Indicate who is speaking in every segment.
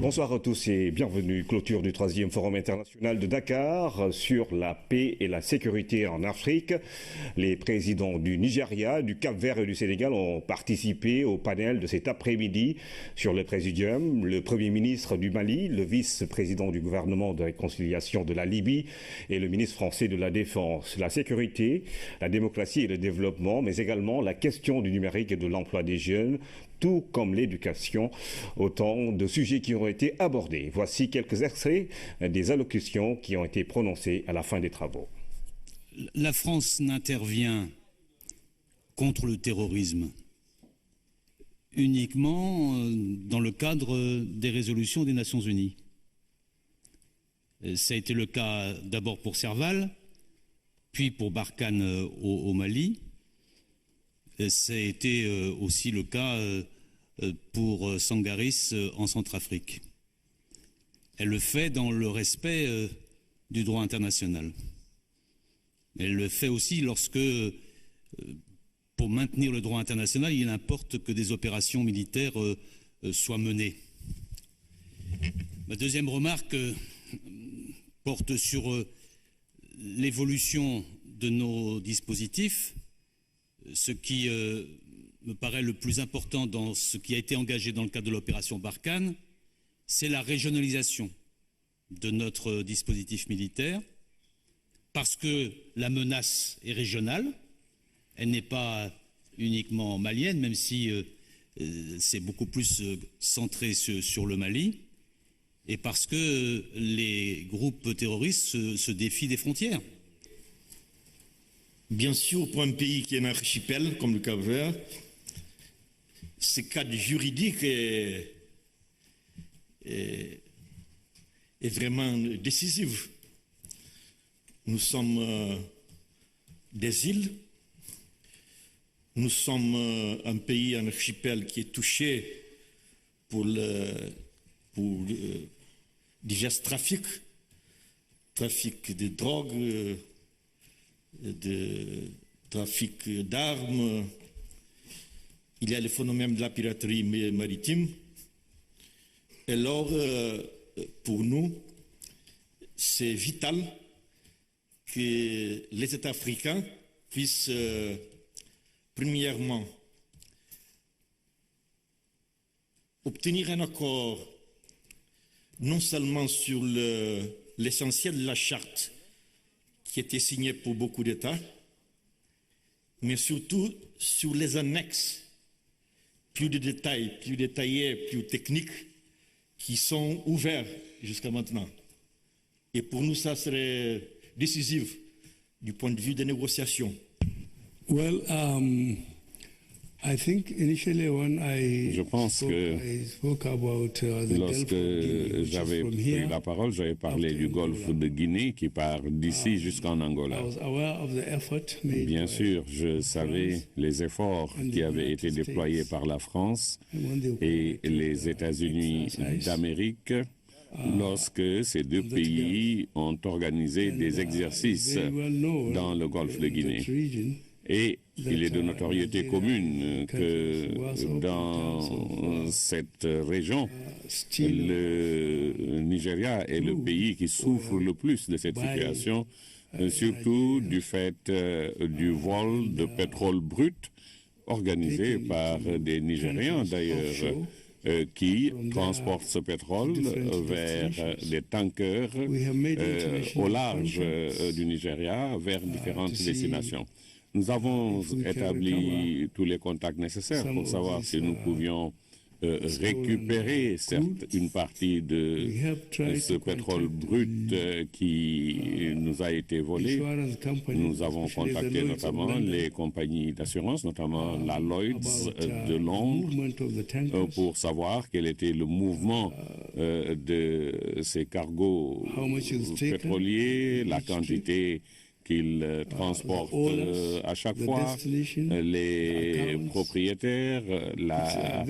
Speaker 1: Bonsoir à tous et bienvenue. Clôture du 3e Forum international de Dakar sur la paix et la sécurité en Afrique. Les présidents du Nigeria, du Cap-Vert et du Sénégal ont participé au panel de cet après-midi sur le Présidium. Le Premier ministre du Mali, le vice-président du gouvernement de réconciliation de la Libye et le ministre français de la Défense. La sécurité, la démocratie et le développement, mais également la question du numérique et de l'emploi des jeunes, tout comme l'éducation, autant de sujets qui ont été abordés. Voici quelques extraits des allocutions qui ont été prononcées à la fin des travaux.
Speaker 2: La France n'intervient contre le terrorisme uniquement dans le cadre des résolutions des Nations Unies. Ça a été le cas d'abord pour Serval, puis pour Barkhane au Mali. Ça a été aussi le cas pour Sangaris en Centrafrique. Elle le fait dans le respect du droit international. Elle le fait aussi lorsque, pour maintenir le droit international, il importe que des opérations militaires soient menées. Ma deuxième remarque porte sur l'évolution de nos dispositifs. Ce qui me paraît le plus important dans ce qui a été engagé dans le cadre de l'opération Barkhane, c'est la régionalisation de notre dispositif militaire, parce que la menace est régionale, elle n'est pas uniquement malienne, même si c'est beaucoup plus centré sur le Mali, et parce que les groupes terroristes se défient des frontières.
Speaker 3: Bien sûr, pour un pays qui est un archipel comme le Cap-Vert, ce cadre juridique est vraiment décisif. Nous sommes des îles, nous sommes un pays, un archipel qui est touché pour divers trafics de drogue, de trafic d'armes. Il y a le phénomène de la piraterie maritime. Et alors, pour nous, c'est vital que les États africains puissent, premièrement, obtenir un accord non seulement sur l'essentiel de la charte qui était signé pour beaucoup d'États, mais surtout sur les annexes plus de détails, plus détaillés, plus techniques, qui sont ouverts jusqu'à maintenant. Et pour nous, ça serait décisif du point de vue des négociations.
Speaker 4: Well, I think initially when
Speaker 5: Je pense que lorsque j'avais pris la parole, j'avais parlé du golfe de Guinée qui part d'ici jusqu'en Angola. Bien sûr, je savais les efforts qui avaient été déployés par la France et les États-Unis d'Amérique lorsque ces deux pays ont organisé des exercices dans le golfe de Guinée. Et il est de notoriété commune que dans cette région, le Nigeria est le pays qui souffre le plus de cette situation, surtout du fait du vol de pétrole brut organisé par des Nigérians d'ailleurs, qui transportent ce pétrole vers des tankers au large du Nigeria vers différentes destinations. Nous avons établi tous les contacts nécessaires pour savoir si nous pouvions récupérer certes une partie de ce pétrole brut qui nous a été volé. Nous avons contacté notamment les compagnies d'assurance, notamment la Lloyd's de Londres, pour savoir quel était le mouvement de ces cargos pétroliers, la quantité qu'ils transportent à chaque fois, les propriétaires, la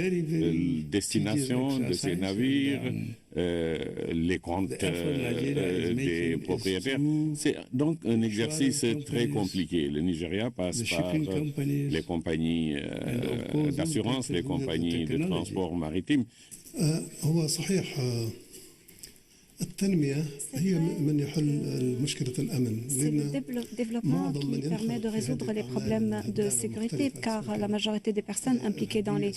Speaker 5: destination de ces navires, les comptes des propriétaires. C'est donc un exercice très compliqué. Le Nigeria passe par les compagnies d'assurance, les compagnies de transport maritime.
Speaker 6: هو صحيح التنمية هي من يحل مشكلة الأمن.
Speaker 7: C'est le développement qui permet de résoudre les problèmes de sécurité, car la majorité des personnes impliquées dans les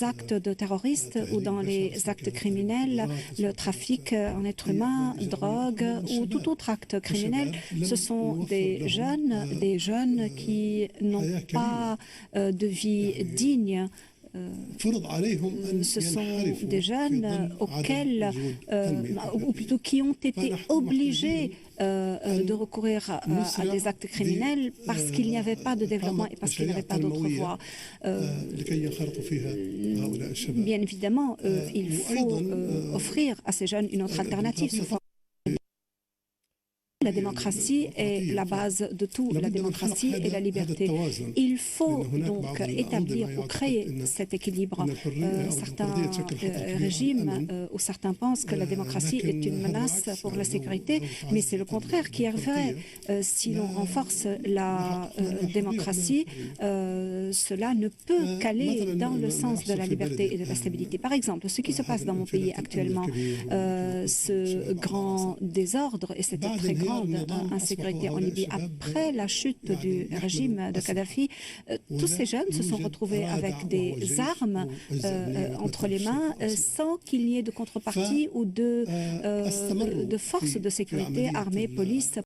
Speaker 7: actes de terroristes ou dans les actes criminels, le trafic en êtres humains, drogue ou tout autre acte criminel, ce sont des jeunes qui n'ont pas de vie digne. Ce sont des jeunes auxquels, ou plutôt qui ont été obligés de recourir à des actes criminels parce qu'il n'y avait pas de développement et parce qu'il n'y avait pas d'autre voie. Bien évidemment, il faut offrir à ces jeunes une autre alternative. La démocratie est la base de tout, la démocratie et la liberté. Il faut donc établir ou créer cet équilibre. Certains régimes ou certains pensent que la démocratie est une menace pour la sécurité, mais c'est le contraire qui est vrai. Si l'on renforce la démocratie, cela ne peut qu'aller dans le sens de la liberté et de la stabilité. Par exemple, ce qui se passe dans mon pays actuellement, ce grand désordre et cette très grande insécurité en Libye. Après la chute du régime de Kadhafi, tous ces jeunes se sont retrouvés avec des armes entre les mains sans qu'il y ait de contrepartie ou de forces de sécurité, armée, police,